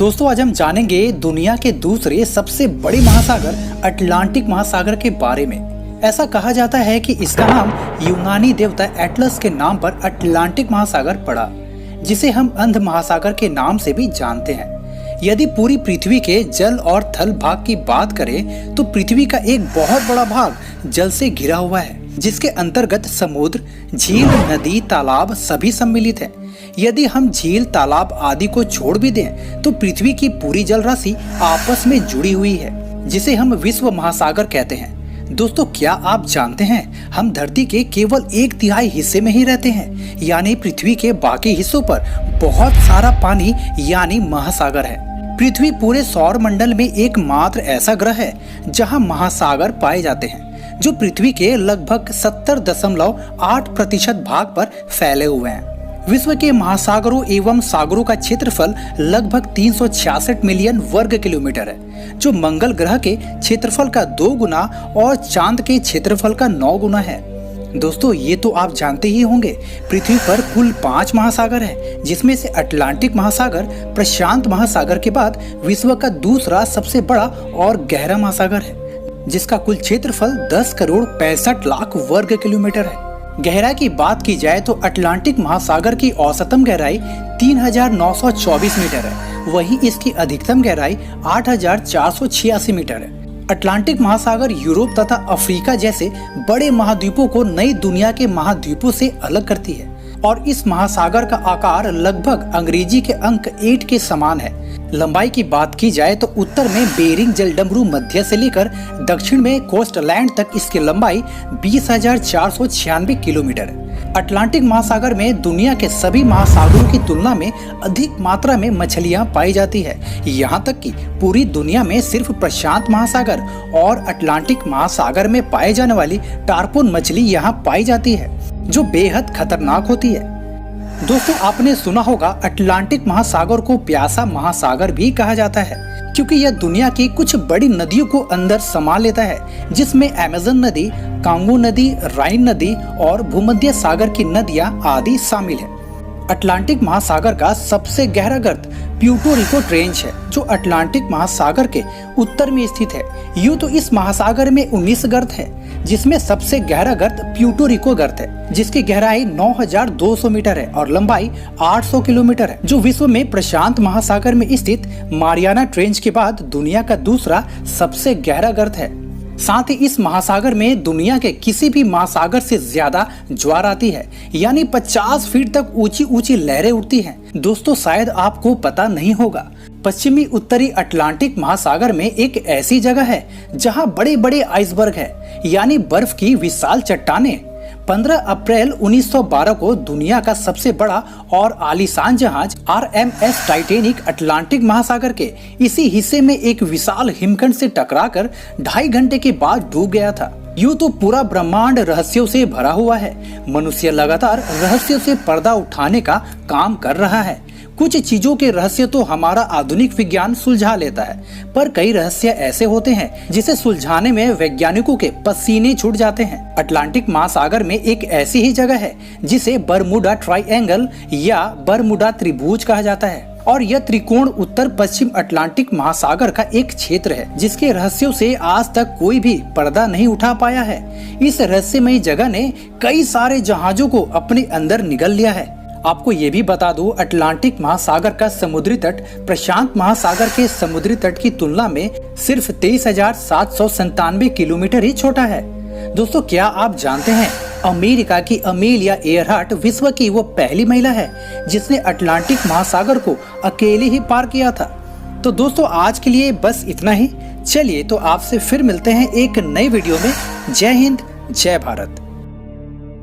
दोस्तों आज हम जानेंगे दुनिया के दूसरे सबसे बड़े महासागर अटलांटिक महासागर के बारे में। ऐसा कहा जाता है कि इसका नाम यूनानी देवता एटलस के नाम पर अटलांटिक महासागर पड़ा, जिसे हम अंध महासागर के नाम से भी जानते हैं। यदि पूरी पृथ्वी के जल और थल भाग की बात करें तो पृथ्वी का एक बहुत बड़ा भाग जल से घिरा हुआ है, जिसके अंतर्गत समुद्र, झील, नदी, तालाब सभी सम्मिलित है। यदि हम झील, तालाब आदि को छोड़ भी दें तो पृथ्वी की पूरी जल राशि आपस में जुड़ी हुई है, जिसे हम विश्व महासागर कहते हैं। दोस्तों क्या आप जानते हैं हम धरती के केवल 1/3 हिस्से में ही रहते हैं, यानी पृथ्वी के बाकी हिस्सों पर बहुत सारा पानी यानी महासागर है। पृथ्वी पूरे सौर मंडल में एकमात्र ऐसा ग्रह है जहां महासागर पाए जाते हैं, जो पृथ्वी के लगभग 70.8% भाग पर फैले हुए हैं। विश्व के महासागरों एवं सागरों का क्षेत्रफल लगभग 366 मिलियन वर्ग किलोमीटर है, जो मंगल ग्रह के क्षेत्रफल का 2 गुना और चांद के क्षेत्रफल का 9 गुना है। दोस्तों ये तो आप जानते ही होंगे, पृथ्वी पर कुल 5 महासागर है, जिसमें से अटलांटिक महासागर प्रशांत महासागर के बाद विश्व का दूसरा सबसे बड़ा और गहरा महासागर है, जिसका कुल क्षेत्रफल 10,65,00,000 वर्ग किलोमीटर है। गहराई की बात की जाए तो अटलांटिक महासागर की औसतम गहराई 3,924 मीटर है, वहीं इसकी अधिकतम गहराई 8,486 मीटर है। अटलांटिक महासागर यूरोप तथा अफ्रीका जैसे बड़े महाद्वीपों को नई दुनिया के महाद्वीपों से अलग करती है, और इस महासागर का आकार लगभग अंग्रेजी के अंक 8 के समान है। लंबाई की बात की जाए तो उत्तर में बेरिंग जलडमरू मध्य से लेकर दक्षिण में कोस्टलैंड तक इसकी लंबाई 20,496 किलोमीटर है। अटलांटिक महासागर में दुनिया के सभी महासागरों की तुलना में अधिक मात्रा में मछलियां पाई जाती है। यहाँ तक कि पूरी दुनिया में सिर्फ प्रशांत महासागर और अटलांटिक महासागर में पाए जाने वाली टारपोन मछली यहाँ पाई जाती है, जो बेहद खतरनाक होती है। दोस्तों आपने सुना होगा अटलांटिक महासागर को प्यासा महासागर भी कहा जाता है, क्योंकि यह दुनिया की कुछ बड़ी नदियों को अंदर समा लेता है, जिसमें अमेज़न नदी, कांगो नदी, राइन नदी और भूमध्य सागर की नदियां आदि शामिल है। अटलांटिक महासागर का सबसे गहरा गर्त प्यूर्टो रिको ट्रेंच है, जो अटलांटिक महासागर के उत्तर में स्थित है। यूं तो इस महासागर में 19 गर्त है, जिसमें सबसे गहरा गर्त प्यूर्टो रिको गर्त है, जिसकी गहराई 9,200 मीटर है और लंबाई 800 किलोमीटर है, जो विश्व में प्रशांत महासागर में स्थित मारियाना ट्रेंच के बाद दुनिया का दूसरा सबसे गहरा गर्त है। साथ ही इस महासागर में दुनिया के किसी भी महासागर से ज्यादा ज्वार आती है, यानी 50 फीट तक ऊंची ऊंची लहरें उठती हैं। दोस्तों शायद आपको पता नहीं होगा, पश्चिमी उत्तरी अटलांटिक महासागर में एक ऐसी जगह है जहां बड़े बड़े आइसबर्ग है, यानी बर्फ की विशाल चट्टानें। 15 अप्रैल 1912 को दुनिया का सबसे बड़ा और आलीशान जहाज RMS टाइटैनिक अटलांटिक महासागर के इसी हिस्से में एक विशाल हिमखंड से टकराकर 2.5 घंटे के बाद डूब गया था। यूं तो पूरा ब्रह्मांड रहस्यों से भरा हुआ है। मनुष्य लगातार रहस्यों से पर्दा उठाने का काम कर रहा है। कुछ चीजों के रहस्य तो हमारा आधुनिक विज्ञान सुलझा लेता है, पर कई रहस्य ऐसे होते हैं जिसे सुलझाने में वैज्ञानिकों के पसीने छूट जाते हैं। अटलांटिक महासागर में एक ऐसी ही जगह है जिसे बरमुडा ट्राइएंगल या बरमुडा त्रिभुज कहा जाता है, और यह त्रिकोण उत्तर पश्चिम अटलांटिक महासागर का एक क्षेत्र है, जिसके रहस्यों से आज तक कोई भी पर्दा नहीं उठा पाया है। इस रहस्यमयी जगह ने कई सारे जहाजों को अपने अंदर निगल लिया है। आपको ये भी बता दूं, अटलांटिक महासागर का समुद्री तट प्रशांत महासागर के समुद्री तट की तुलना में सिर्फ 23,797 किलोमीटर ही छोटा है। दोस्तों क्या आप जानते हैं अमेरिका की अमेलिया एयरहार्ट विश्व की वो पहली महिला है जिसने अटलांटिक महासागर को अकेले ही पार किया था। तो दोस्तों आज के लिए बस इतना ही। चलिए तो आपसे फिर मिलते हैं एक नई वीडियो में। जय हिंद, जय भारत।